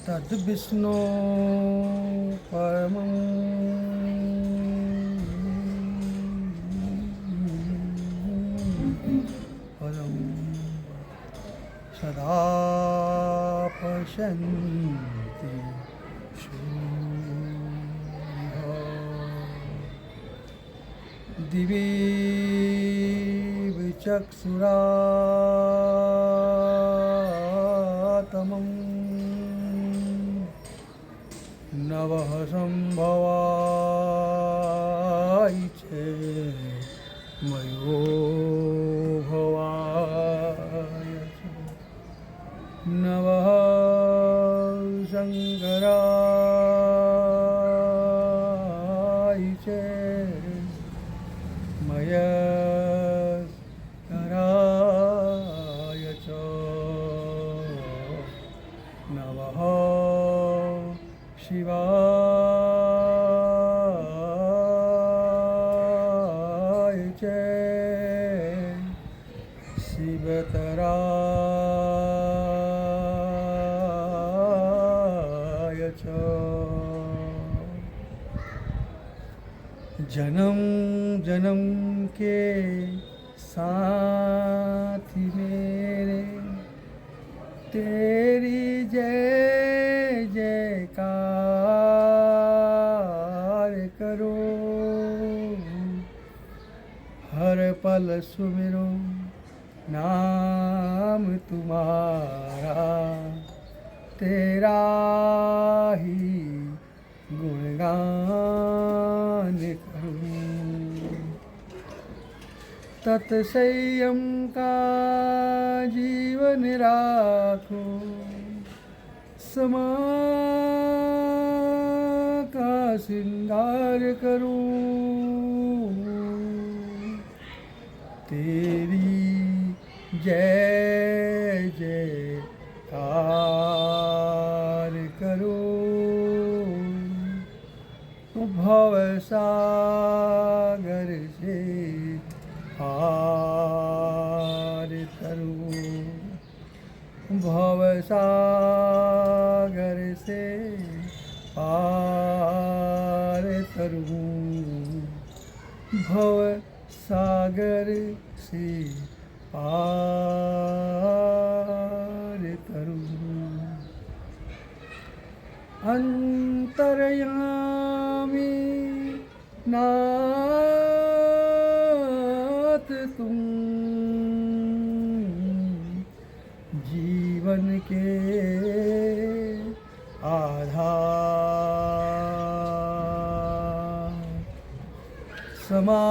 तद्विष्णो परमं पदं सदा पश्यन्ति शूरः दिवि विचक्षुरातमं नवः सम्भवाय मयो भवाय नवः शङ्कराय च मयस्कराय च नमः शिवाय च शिवतराय च जन्म जन्म के साथी मेरे तेरी जय जयकार करो हर पल सुमिरो नाम तुम्हारा तेरा ही गुणगान करूं तत्संयम का जीवन राखो समा का श्रृंगार करूं तेरी जय जयकार करो भव सागर से पार करूं भव सागर से पार करूं भव सागर से पार करूं अंतर्यामी नाथ तुम जीवन के आधार समा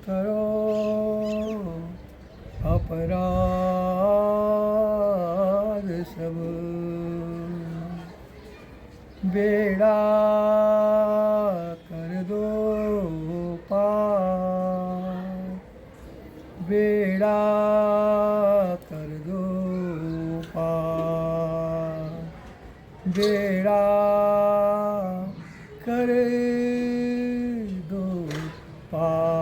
करो अपराध सब बेड़ा कर दो पार बेड़ा कर दो पार बेड़ा कर दो पार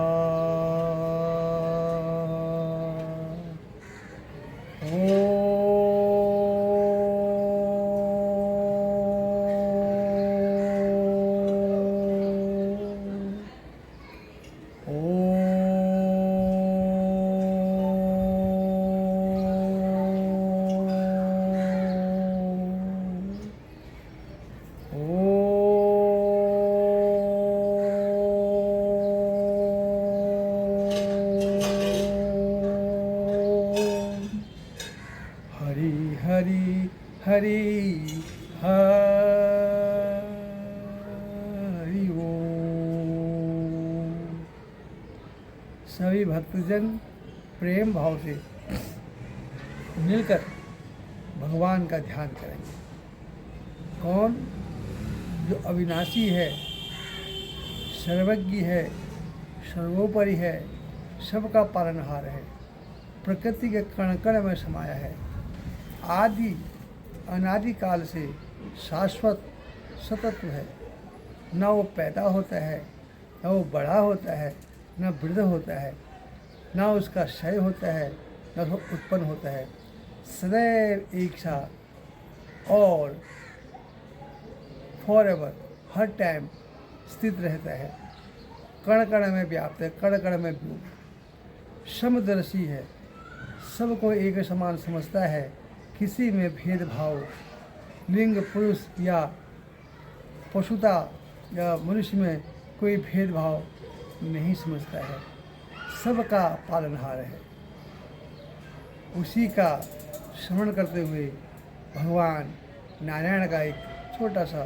हरि हरि हरि हरि ओम। सभी भक्तजन प्रेम भाव से मिलकर भगवान का ध्यान करेंगे। कौन? जो अविनाशी है, सर्वज्ञ है, सर्वोपरि है, सबका पालनहार है, प्रकृति के कण कण में समाया है, आदि अनादि काल से शाश्वत सतत्व है। न वो पैदा होता है, न वो बड़ा होता है, न वृद्ध होता है, न उसका क्षय होता है, न वो उत्पन्न होता है। सदैव एक साथ और फॉरएवर हर टाइम स्थित रहता है, कण कण में व्याप्त है, कण कण में व्यूप, समदर्शी है, सबको एक समान समझता है, किसी में भेदभाव लिंग पुरुष या पशुता या मनुष्य में कोई भेदभाव नहीं समझता है, सबका पालनहार है। उसी का स्मरण करते हुए भगवान नारायण का एक छोटा सा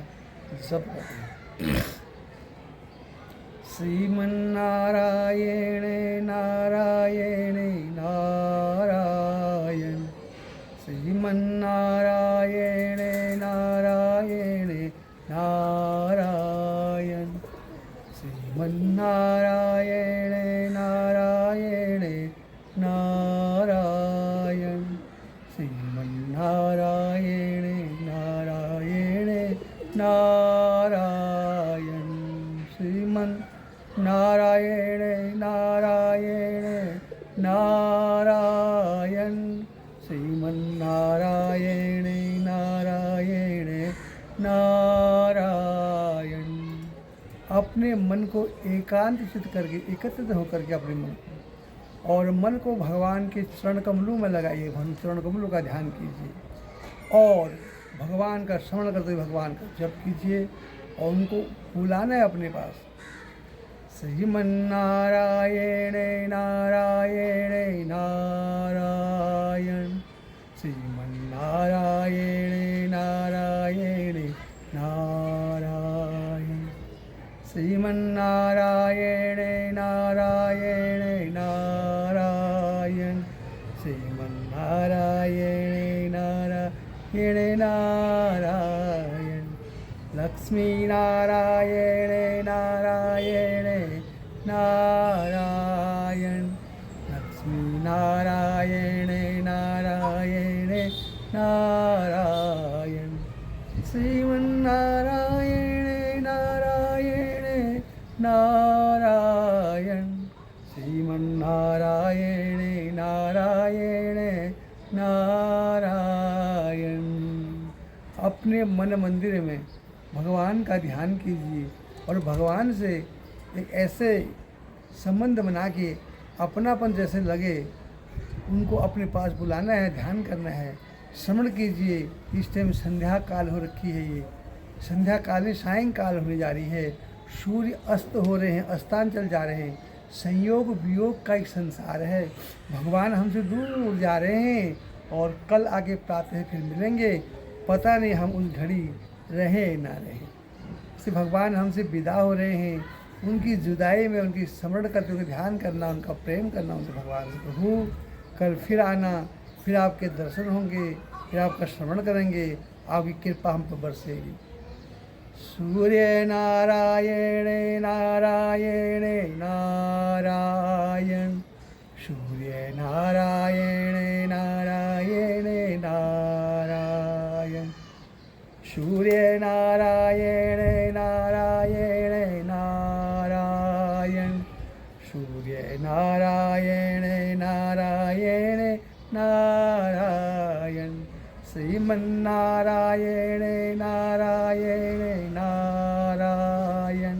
जप करते हैं। श्रीमन्नारायण नारायण नारायण, श्रीमन्नारायण नारायण नारायण, श्रीमन्नारायण नारायण नारायण, श्रीमन्नारायण नारायण नारायण, श्रीमन्नारायण नारायण नारायण, श्रीमन्नारायण नारायण नारायण। अपने मन को एकांत चित करके, एकत्रित होकर के अपने मन को और मन को भगवान के चरण कमलों में लगाइए, चरण कमलों का ध्यान कीजिए और भगवान का स्मरण करते हुए भगवान का जप कीजिए और उनको बुलाना है अपने पास। श्रीमन्नारायण नारायण नारायण, श्रीमन्नारायण नारायण नारायण, श्रीमन्नारायण नारायण नारायण, श्रीमन्नारायण नारायण नारायण, लक्ष्मी नारायण नारायण नारायण, लक्ष्मी नारायण नारायण नारायण, श्रीमन्नारायण नारायण नारायण, श्रीमन्नारायण नारायण नारायण। अपने मन मंदिर में भगवान का ध्यान कीजिए और भगवान से एक ऐसे संबंध बना के अपनापन जैसे लगे, उनको अपने पास बुलाना है, ध्यान करना है, स्मरण कीजिए। इस टाइम संध्या काल हो रखी है, ये संध्या काल में सायंकाल होने जा रही है, सूर्य अस्त हो रहे हैं, अस्तांचल जा रहे हैं, संयोग वियोग का एक संसार है। भगवान हमसे दूर जा रहे हैं और कल आगे प्रातः फिर मिलेंगे, पता नहीं हम उस घड़ी रहें ना रहें। से भगवान हमसे विदा हो रहे हैं, उनकी जुदाई में उनकी स्मरण करते हुए ध्यान करना, उनका प्रेम करना, उनसे भगवान से प्रभु कल फिर आना, फिर आपके दर्शन होंगे, फिर आपका श्रवण करेंगे, आपकी कृपा हम पर बरसेगी। सूर्य नारायण नारायण नारायण, सूर्य नारायण नारायण नारायण, सूर्य नारायण नारायण नारायण, सूर्य नारायण नारायण नारायण, श्रीमन्नारायण नारायण नारायण,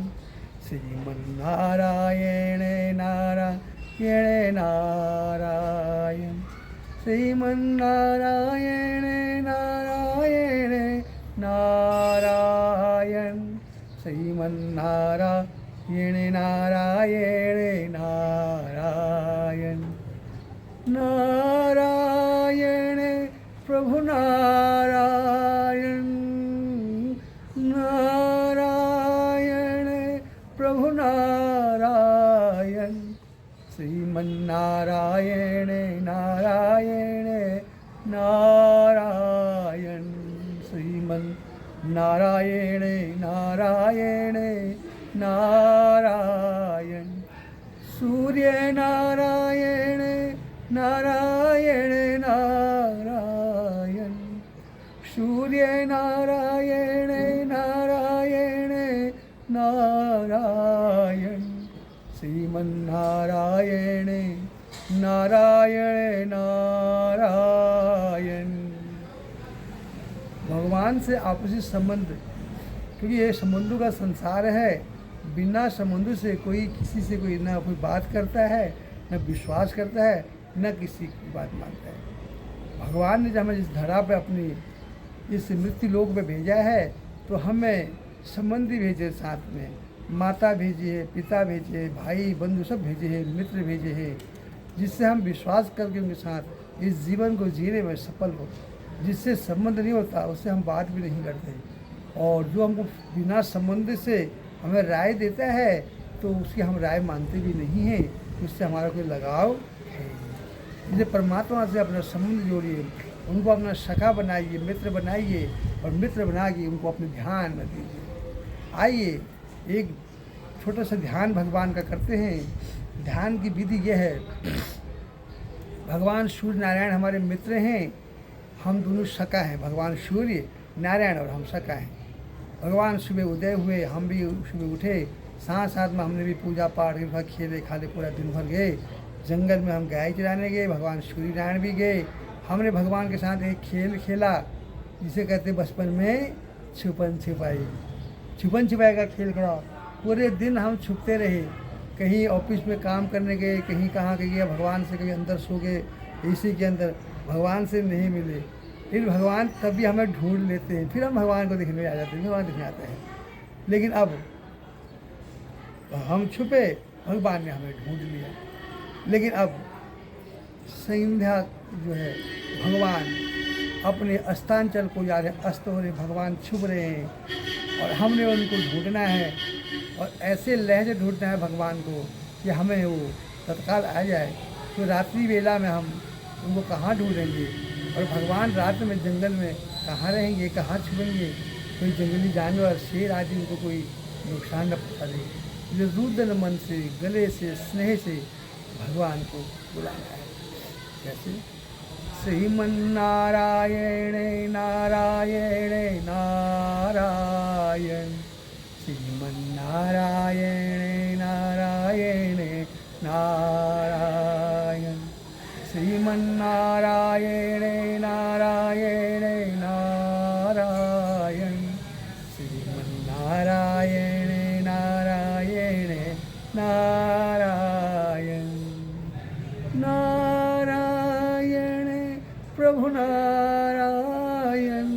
श्रीमन्नारायण नारायण नारायण, श्रीमन्नारायण नारायण नारायण, श्रीमन्नारायण नारायण नारायण, नारायण प्रभु नारायण, नारायण प्रभु नारायण, श्रीमन्नारायण नारायण नारायण, श्रीमन्नारायण नारायण नारायण, सूर्य नारायण नारायण नारायण, सूर्य नारायण नारायण नारायण, श्रीमन्नारायण नारायण नारायण। भगवान से आपसी संबंध, क्योंकि ये संबंधों का संसार है। बिना संबंधों से कोई किसी से कोई ना कोई बात करता है, न विश्वास करता है, न किसी की बात मानता है। भगवान ने जब हमें इस धरा पे अपनी इस मृत्यु लोक में भेजा है तो हमें संबंधी भेजे, साथ में माता भेजी है, पिता भेजे है, भाई बंधु सब भेजे हैं, मित्र भेजे हैं, जिससे हम विश्वास करके उनके साथ इस जीवन को जीने में सफल हो। जिससे संबंध नहीं होता उससे हम बात भी नहीं करते, और जो हमको बिना संबंध से हमें राय देता है तो उसकी हम राय मानते भी नहीं हैं, उससे हमारा कोई लगाव है। इसलिए परमात्मा से अपना संबंध जोड़िए, उनको अपना सखा बनाइए, मित्र बनाइए, और मित्र बना के उनको अपने ध्यान में दीजिए। आइए एक छोटा सा ध्यान भगवान का करते हैं। ध्यान की विधि यह है, भगवान सूर्य नारायण हमारे मित्र हैं, हम दोनों सखा हैं। भगवान सूर्य नारायण और हम सखा हैं। भगवान सुबह उदय हुए, हम भी सुबह उठे, साथ साथ में हमने भी पूजा पाठ के खेले खाले पूरा दिन भर गए। जंगल में हम गाय चराने गए, भगवान सूर्य नारायण भी गए। हमने भगवान के साथ एक खेल खेला जिसे कहते बचपन में छुपन छिपाई। छुपन छिपाई का खेल खेला, पूरे दिन हम छुपते रहे। कहीं ऑफिस में काम करने गए, कहीं कहाँ गए, भगवान से कहीं अंदर सो गए एसी के अंदर, भगवान से नहीं मिले। फिर भगवान तभी हमें ढूंढ लेते हैं, फिर हम भगवान को देखने आ जाते हैं, भगवान दिखने आते हैं। लेकिन अब हम छुपे, भगवान ने हमें ढूंढ लिया। लेकिन अब संध्या जो है, भगवान अपने अस्तांचल को जा रहे, अस्त हो रहे, भगवान छुप रहे हैं, और हमने उनको ढूंढना है, और ऐसे लहजे ढूंढना है भगवान को कि हमें वो तत्काल आ जाए। तो रात्रि वेला में हम उनको कहाँ ढूंढेंगे, और भगवान रात में जंगल में कहाँ रहेंगे, कहाँ छुपेंगे। कोई जंगली जानवर, शेर आदि उनको कोई नुकसान न पहुँचा दे। जो रुदन मन से, गले से, स्नेह से भगवान को बुलाना है। कैसे? श्रीमन नारायण नारायण नारायण, श्रीमन नारायण नारायण नारायण, श्रीमन नारायण नारायण नारायण, श्रीमन नारायण नारायण नारायण। नारायण प्रभु नारायण,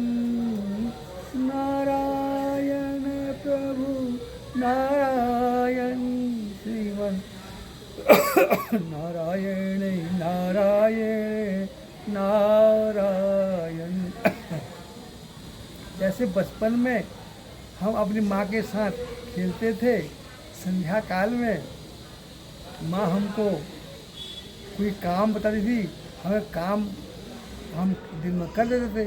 नारायण प्रभु नारायण, श्रीमन नारायण नारायण नारायण। जैसे बचपन में हम अपनी माँ के साथ खेलते थे, संध्या काल में माँ हमको कोई काम बताती थी, हमें काम हम दिन में कर देते थे।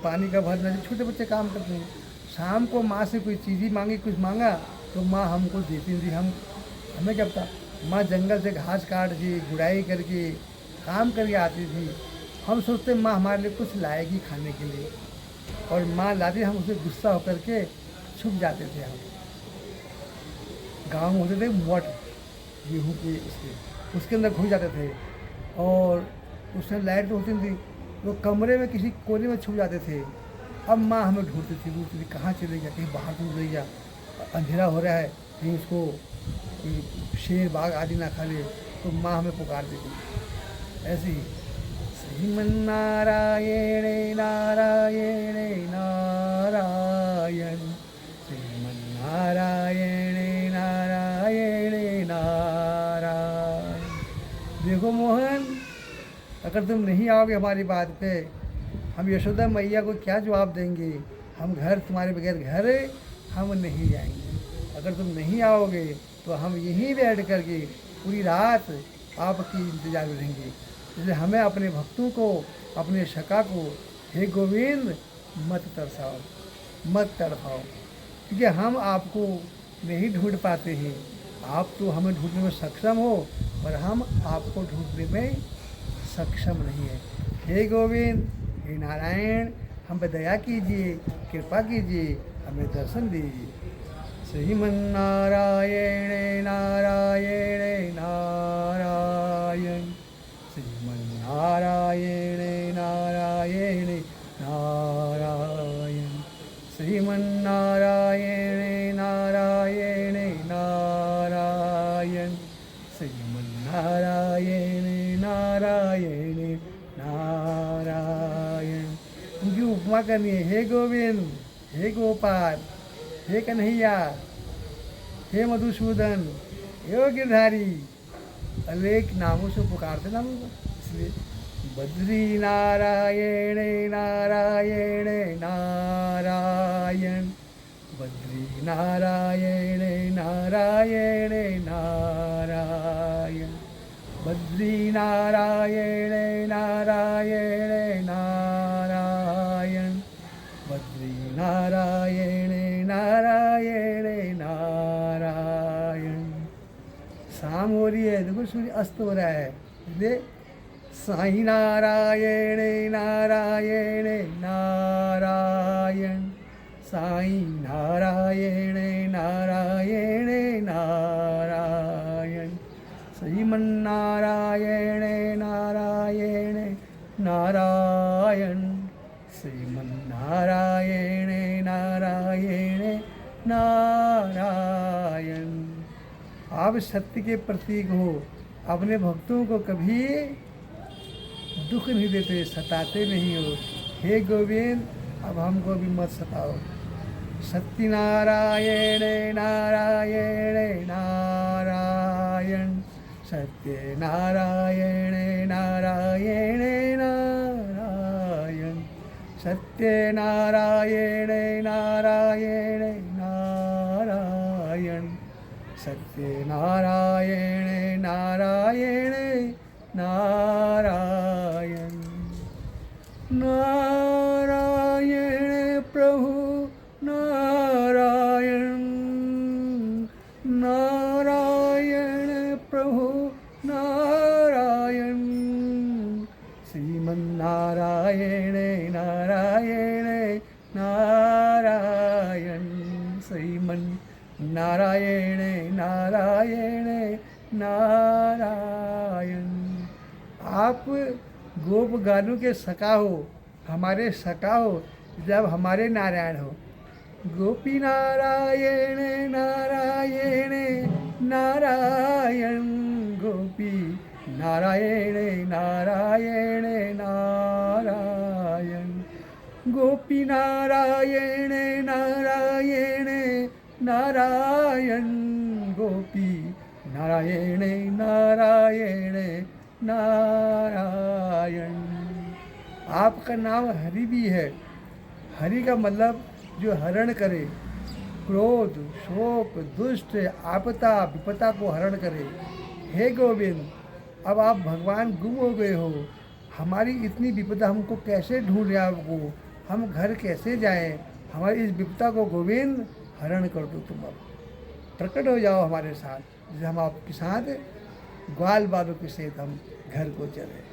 पानी का भरना, छोटे बच्चे काम करते हैं। शाम को माँ से कोई चीज़ ही मांगी, कुछ मांगा तो माँ हमको देती थी। हमें क्या पता, माँ जंगल से घास काट के, गुड़ाई करके, काम करके आती थी। हम सोचते माँ हमारे लिए कुछ लाएगी खाने के लिए, और माँ लाती, हम उसे गुस्सा होकर के छुप जाते थे। हम गाँव में होते थे मोट गेहूँ के, उसके अंदर घुस जाते थे, और उसमें लाइट तो होती नहीं थी, तो कमरे में किसी कोने में छुप जाते थे। अब माँ हमें ढूंढती थी, कहाँ चले गया, कहीं बाहर तो चले गया, अंधेरा हो रहा है, कहीं उसको कोई शेर बाघ आदि ना खा ले। तो माँ हमें पुकारती थी। ऐसे ही श्रीमन नारायण नारायण नारायण, श्रीमन नारायण नारायण नारायण। देखो मोहन, अगर तुम नहीं आओगे हमारी बात पे, हम यशोदा मैया को क्या जवाब देंगे? हम घर, तुम्हारे बगैर घर हम नहीं जाएंगे। अगर तुम नहीं आओगे तो हम यहीं बैठ करके पूरी रात आपकी इंतजार में रहेंगे। इसलिए हमें अपने भक्तों को, अपने सखा को, हे गोविंद मत तरसाओ, मत तड़पाओ, क्योंकि हम आपको नहीं ढूंढ पाते हैं। आप तो हमें ढूंढने में सक्षम हो, पर हम आपको ढूंढने में सक्षम नहीं है। हे गोविंद, हे नारायण, हम पर दया कीजिए, कृपा कीजिए, हमें दर्शन दीजिए। श्रीमन नारायण नारायण नारायण, श्रीमन नारायण नारायण नारायण नारायण नारायण। उनकी उपमा करनी है, हे गोविंद, हे गोपाल, हे कन्हैया, हे मधुसूदन, हे गिरधारी, अनेक नामों से पुकारते ना हमको। इसलिए बद्री नारायण नारायण नारायण, बद्री नारायण नारायण नारायण, बद्री नारायण नारायण नारायण, बद्री नारायण नारायण नारायण। शाम हो रही है, देखो सूर्य अस्त हो रहा है, इसलिए साई नारायण नारायण नारायण, साई नारायण नारायण नारायण, श्रीमन्नारायण नारायण नारायण, श्रीमन्नारायण नारायण नारायण। आप सत्य के प्रतीक हो, अपने भक्तों को कभी दुख नहीं देते, सताते नहीं हो। हे गोविंद, अब हमको भी मत सताओ। सत्यनारायण नारायण नारायण, सत्यनारायण नारायण नारायण, सत्यनारायण नारायण नारायण, सत्यनारायण नारायण नारायण। नारायण प्रभु नारायण, नारायण प्रभु नारायण, श्रीमन्नारायण नारायण नारायण, श्रीमन्नारायण नारायण नारायण। आप गोप गानों के सखा हो, हमारे सखा हो, जब हमारे नारायण हो। गोपी नारायण नारायण नारायण, गोपी नारायण नारायण नारायण, गोपी नारायण नारायण नारायण, गोपी नारायण नारायण नारायण। आपका नाम हरि भी है। हरि का मतलब जो हरण करे, क्रोध, शोक, दुष्ट, आपदा, विपदा को हरण करे। हे गोविंद, अब आप भगवान गुम हो गए हो, हमारी इतनी विपदा हमको कैसे ढूंढे आपको, हम घर कैसे जाएं, हमारी इस विपदा को गोविंद हरण कर दो। तुम अब प्रकट हो जाओ हमारे साथ, जैसे हम आपके साथ ग्वाल बालों के सहित हम घर को चले।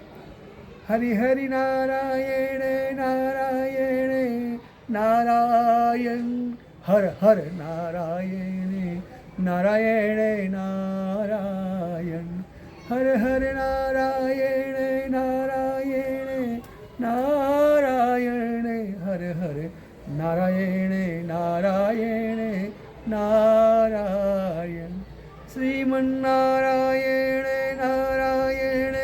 हरि हरि नारायण नारायण नारायण, हर हर नारायण नारायण नारायण, हर हर नारायण नारायण नारायण, हर हर नारायण नारायण नारायण, श्रीमन्नारायण नारायण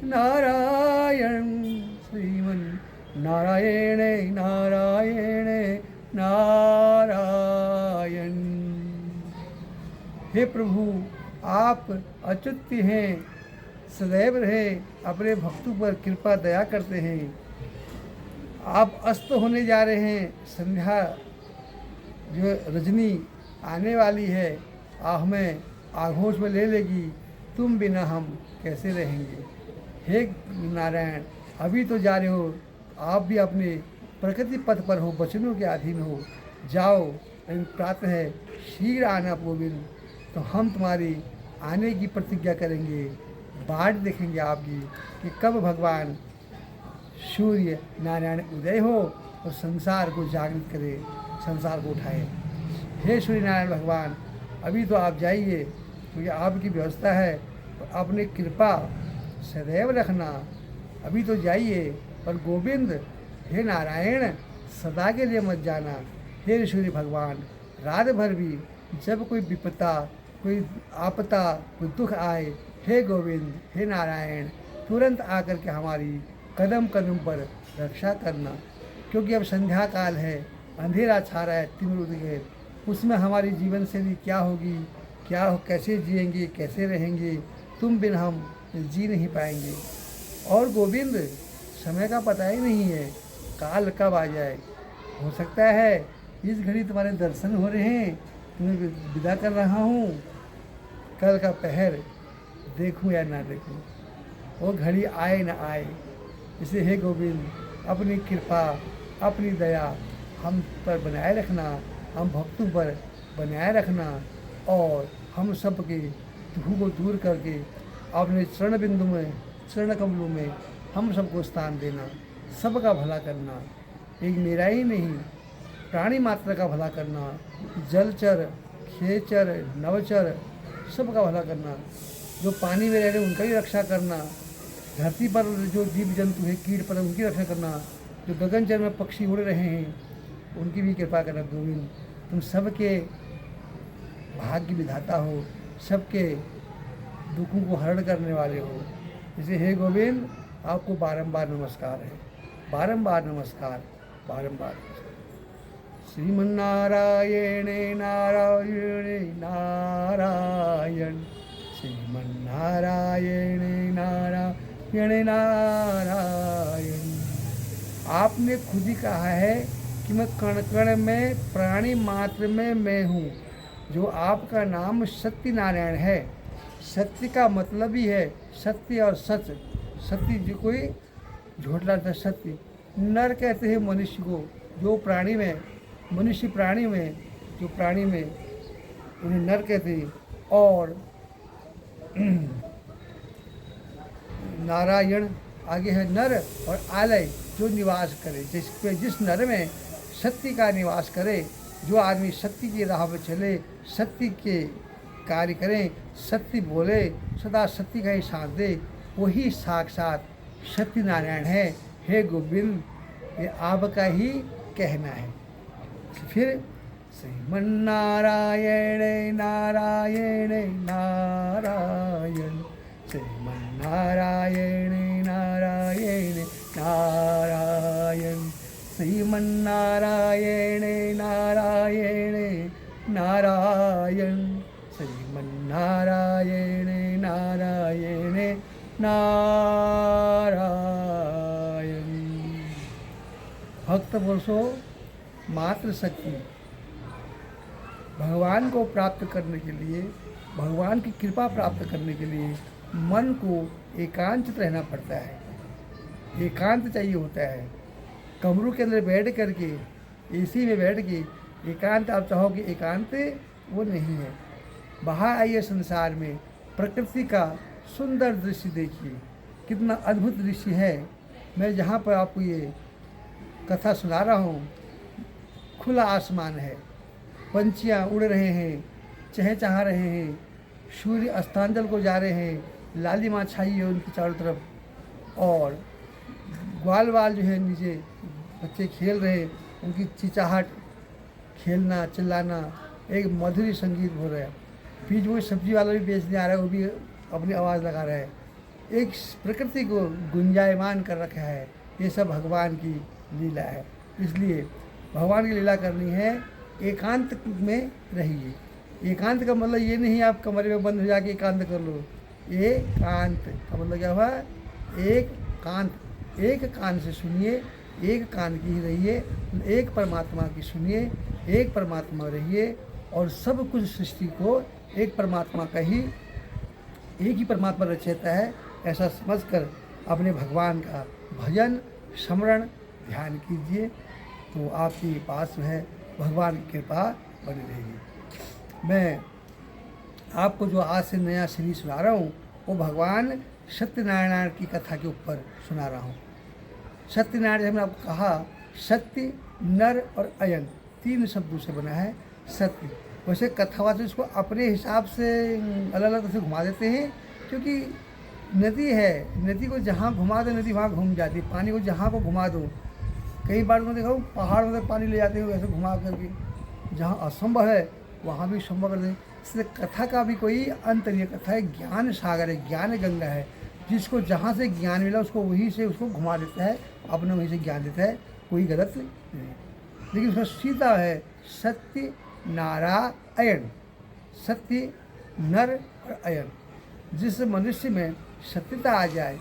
नारायण, श्रीमन्नारायण नारायण नारायण। हे प्रभु, आप अच्युत हैं, सदैव रहे अपने भक्तों पर कृपा दया करते हैं। आप अस्त होने जा रहे हैं, संध्या जो रजनी आने वाली है, हमें आगोश में ले लेगी, तुम बिना हम कैसे रहेंगे। हे नारायण, अभी तो जा रहे हो, आप भी अपने प्रकृति पथ पर हो, वचनों के अधीन हो, जाओ, लेकिन प्रातः है शीघ्र आना गोविंद, तो हम तुम्हारी आने की प्रतिज्ञा करेंगे, बाट देखेंगे आपकी कि कब भगवान सूर्य नारायण उदय हो और संसार को जागृत करे, संसार को उठाए। हे सूर्य नारायण भगवान, अभी तो आप जाइए, क्योंकि आपकी व्यवस्था है, तो अपनी कृपा सदैव रखना, अभी तो जाइए। और गोविंद, हे नारायण, सदा के लिए मत जाना। हे सूर्य भगवान, रात भर भी जब कोई विपदा, कोई आपदा, कोई दुख आए, हे गोविंद, हे नारायण, तुरंत आकर के हमारी कदम कदम पर रक्षा करना, क्योंकि अब संध्या काल है, अंधेरा छा रहा है, तिमिर गए, उसमें हमारी जीवन शैली क्या होगी, कैसे जिएंगे, कैसे रहेंगे, तुम बिन हम जी नहीं पाएंगे। और गोविंद, समय का पता ही नहीं है, काल कब आ जाए। हो सकता है इस घड़ी तुम्हारे दर्शन हो रहे हैं, तुम्हें विदा कर रहा हूँ, कल का पहर देखूँ या ना देखूँ, वो घड़ी आए ना आए। इसे हे गोविंद, अपनी कृपा, अपनी दया हम पर बनाए रखना, हम भक्तों पर बनाए रखना, और हम सब के दुखों को दूर करके अपने चरण बिंदु में, चरण कमलों में हम सबको स्थान देना, सबका भला करना, एक मेरा ही नहीं प्राणी मात्र का भला करना, जलचर, खेचर, नवचर सबका भला करना, जो पानी में रह रहे उनका ही रक्षा करना, धरती पर जो जीव जंतु है, कीट पर उनकी रक्षा करना, जो गगनचर में पक्षी उड़ रहे हैं उनकी भी कृपा करना। गोविंद, तुम सबके भाग्य विधाता हो, सबके दुखों को हरण करने वाले हो। इसे हे गोविंद, आपको बारंबार नमस्कार है, बारंबार नमस्कार, बारंबार। श्रीमन्नारायण नारायण नारायण, श्रीमन्नारायण नारायण नारायण। आपने खुद ही कहा है कि मैं कण कण में, प्राणी मात्र में मैं हूँ। जो आपका नाम सत्यनारायण है, सत्य का मतलब ही है सत्य और सच। सत्य जो कोई झूठा था, सत्य। नर कहते हैं मनुष्य को, जो प्राणी में, मनुष्य प्राणी में, जो प्राणी में उन्हें नर कहते हैं। और नारायण आगे है नर, और आलय जो निवास करे, जिस नर में सत्य का निवास करे, जो आदमी सत्य की राह पर चले, सत्य के कार्य करें, सत्य बोले, सदा सत्य का ही साथ दे, वही साक्षात सत्यनारायण है। हे गोविंद, ये आपका ही कहना है। फिर श्रीमन्नारायण नारायण नारायण, श्रीमन्नारायण नारायण नारायण, श्रीमन्नारायण नारायण नारायण, श्रीमन्नारायण नारायण नारायण। भक्त पुरुषों, मात्र शक्ति भगवान को प्राप्त करने के लिए, भगवान की कृपा प्राप्त करने के लिए मन को एकांत रहना पड़ता है, एकांत चाहिए होता है। कमरों के अंदर बैठ करके, एसी में बैठ के एकांत आप चाहोगे, एकांत वो नहीं है। बाहर आइए संसार में, प्रकृति का सुंदर दृश्य देखिए, कितना अद्भुत दृश्य है। मैं जहाँ पर आपको ये कथा सुना रहा हूँ, खुला आसमान है, पंछियाँ उड़ रहे हैं, चहचहा रहे हैं, सूर्य अस्तांचल को जा रहे हैं, लालिमा छाई है उनकी चारों तरफ, और ग्वाल वाल जो है नीचे बच्चे खेल रहे, उनकी चिचाहट, खेलना, चिल्लाना, एक मधुर संगीत हो रहा है। बीच में सब्जी वाला भी बेचने आ रहा है, वो भी अपनी आवाज़ लगा रहा है। एक प्रकृति को गुंजायमान कर रखा है। ये सब भगवान की लीला है। इसलिए भगवान की लीला करनी है, एकांत में रहिए। एकांत का मतलब ये नहीं आप कमरे में बंद हो जाके एकांत कर लो। एकांत का मतलब क्या हुआ? एक कांत, एक कान से सुनिए, एक कान की ही रहिए, एक परमात्मा की सुनिए, एक परमात्मा रहिए, और सब कुछ सृष्टि को एक परमात्मा का ही, एक ही परमात्मा रचयिता है ऐसा समझकर अपने भगवान का भजन, स्मरण, ध्यान कीजिए, तो आपके पास जो है भगवान की कृपा बनी रहेगी। मैं आपको जो आज से नया सीरीज सुना रहा हूँ वो भगवान सत्यनारायण की कथा के ऊपर सुना रहा हूँ। सत्यनारायण हमने आपको कहा, सत्य, नर और अयन, तीन शब्दों से बना है सत्य। वैसे कथावाचक इसको अपने हिसाब से अलग अलग तरह से घुमा देते हैं, क्योंकि नदी है, नदी को जहाँ घुमा दो नदी वहाँ घूम जाती है, पानी को जहाँ को घुमा दो। कई बार मैं देखा हूँ पहाड़ में पानी ले जाते हैं वैसे घुमा करके, जहाँ असंभव है वहाँ भी संभव कर दें। इसलिए कथा का भी कोई अंत नहीं है। कथा एक ज्ञान सागर है, ज्ञान गंगा है, जिसको जहाँ से ज्ञान मिला उसको वहीं से उसको घुमा देता है, अपने वहीं से ज्ञान देता है, कोई गलत नहीं। लेकिन उसका सीधा है सत्य नारायण, सत्य नर और अयन। जिस मनुष्य में सत्यता आ जाए,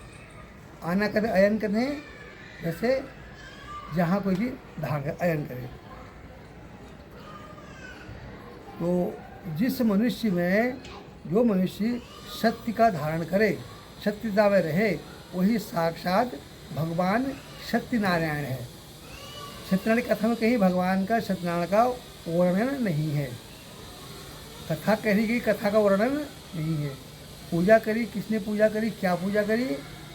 आना करे अयन करे, जैसे जहाँ कोई भी धारण करे अयन करे, तो जिस मनुष्य में जो मनुष्य सत्य का धारण करे, सत्यता में रहे, वही साक्षात भगवान सत्यनारायण है। सत्यनारायण कथा में कहीं भगवान का सत्यनारायण का वर्णन नहीं है। कथा कही गई, कथा का वर्णन नहीं है। पूजा करी, किसने पूजा करी, क्या पूजा करी,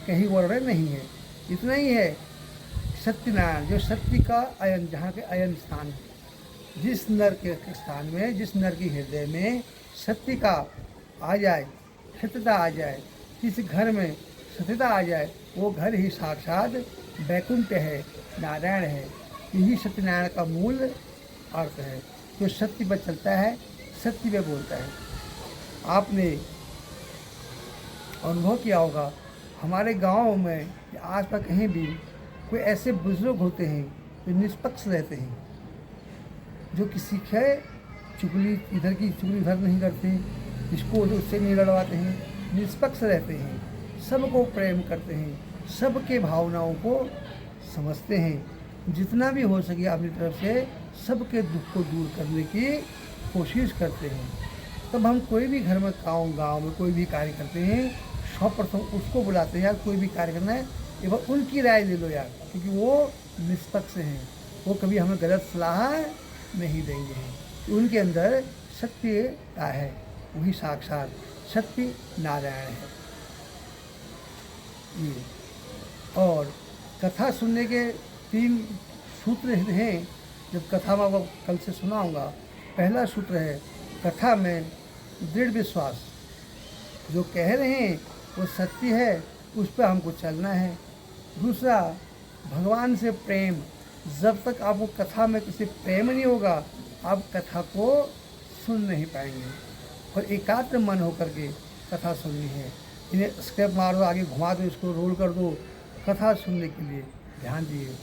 कहीं वर्णन नहीं है। इतना ही है सत्यनारायण, जो सत्य का अयन, जहाँ के अयन स्थान है, जिस नर के स्थान में, जिस नर के हृदय में सत्य का आ जाए, सत्यता आ जाए, जिस घर में सत्यता आ जाए, वो घर ही साक्षात वैकुंठ है, नारायण है। यही सत्यनारायण का मूल अर्थ है। जो सत्य पर चलता है, सत्य पे बोलता है। आपने अनुभव किया होगा, हमारे गांव में या आसपास कहीं भी कोई ऐसे बुजुर्ग होते हैं जो निष्पक्ष रहते हैं, जो किसी के चुगली इधर की चुगली उधर नहीं करते, इसको उससे नहीं लड़वाते हैं, निष्पक्ष रहते हैं, सबको प्रेम करते हैं, सबके भावनाओं को समझते हैं। जितना भी हो सके अपनी तरफ से सबके दुख को दूर करने की कोशिश करते हैं। तब हम कोई भी घर में गाँव में कोई भी कार्य करते हैं, सर्वप्रथम उसको बुलाते हैं, यार कोई भी कार्य करना है एवं उनकी राय ले लो यार, क्योंकि वो निष्पक्ष हैं, वो कभी हमें गलत सलाह नहीं देंगे। उनके अंदर सत्यता है, वही साक्षात सत्य नारायण है। ये और कथा सुनने के 3 सूत्र हैं, जब कथा में आपको कल से सुनाऊंगा। पहला सूत्र है कथा में दृढ़ विश्वास, जो कह रहे हैं वो सत्य है, उस पर हमको चलना है। दूसरा भगवान से प्रेम, जब तक आपको कथा में किसी प्रेम नहीं होगा, आप कथा को सुन नहीं पाएंगे। और एकाग्र मन होकर के कथा सुननी है। इन्हें स्क्रिप्ट मार दो, आगे घुमा दो, इसको रोल कर दो, कथा सुनने के लिए ध्यान दिए।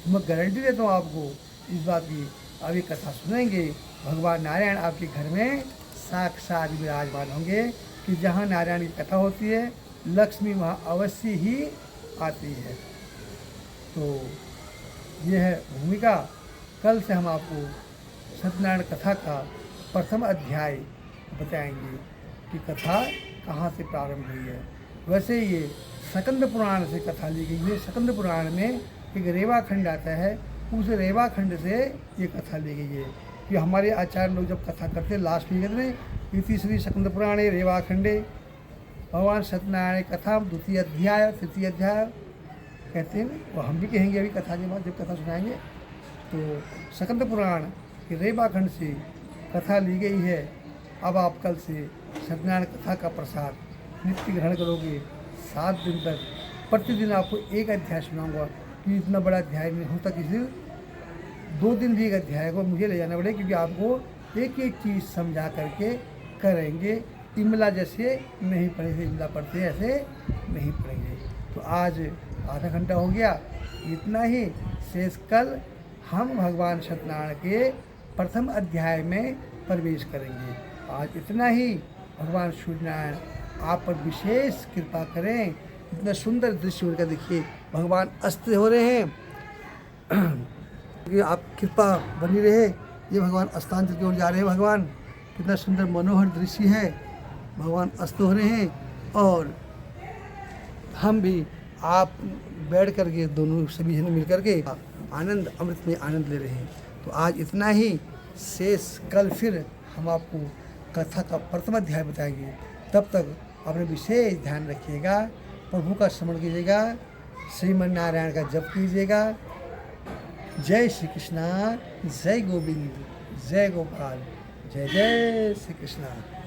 मैं गारंटी देता हूँ आपको इस बात की, अभी कथा सुनेंगे, भगवान नारायण आपके घर में साक्षात विराजमान होंगे। कि जहाँ नारायण की कथा होती है, लक्ष्मी वहाँ अवश्य ही आती है। तो ये है भूमिका। कल से हम आपको सत्यनारायण कथा का प्रथम अध्याय बताएंगे कि कथा कहाँ से प्रारंभ हुई है। वैसे ये स्कंद पुराण से कथा ली गई है। स्कंद पुराण में एक रेवाखंड आता है, उस रेवाखंड से ये कथा ली गई है। कि हमारे आचार्य लोग जब कथा करते हैं, लास्ट में कहते हैं ये तीसरी स्कंद पुराणे रेवाखंडे भगवान सत्यनारायण कथा 2 अध्याय 3 अध्याय कहते हैं। वो हम भी कहेंगे अभी कथा के बाद, जब कथा सुनाएंगे। तो स्कंद पुराण के रेवाखंड से कथा ली गई है। अब आप कल से सत्यनारायण कथा का प्रसाद नित्य ग्रहण करोगे 7 दिन तक। प्रतिदिन आपको एक अध्याय सुनाऊंगा, कि इतना बड़ा अध्याय नहीं होता, किसी 2 दिन भी एक अध्याय को मुझे ले जाना पड़ेगा, क्योंकि आपको एक एक चीज़ समझा करके करेंगे। इमला जैसे नहीं पढ़ेंगे, इमला पढ़ते ऐसे नहीं पढ़ेंगे। तो आज आधा घंटा हो गया, इतना ही शेष कल हम भगवान सत्यनारायण के प्रथम अध्याय में प्रवेश करेंगे। आज इतना ही। भगवान सूर्यनारायण आप पर विशेष कृपा करें। इतना सुंदर दृश्य उनका देखिए, भगवान अस्त हो रहे हैं। कि आप कृपा बनी रहे। ये भगवान अस्तांचल की ओर जा रहे हैं। भगवान कितना सुंदर मनोहर दृश्य है। भगवान अस्त हो रहे हैं और हम भी आप बैठ करके दोनों सभी जन मिल करके आनंद अमृत में आनंद ले रहे हैं। तो आज इतना ही। शेष कल फिर हम आपको कथा का प्रथम अध्याय बताएंगे। तब तक अपने विशेष ध्यान रखिएगा, प्रभु का स्मरण कीजिएगा, श्रीमन नारायण का जप कीजिएगा। जय श्री कृष्णा, जय गोविंद, जय गोपाल, जय जय श्री कृष्णा।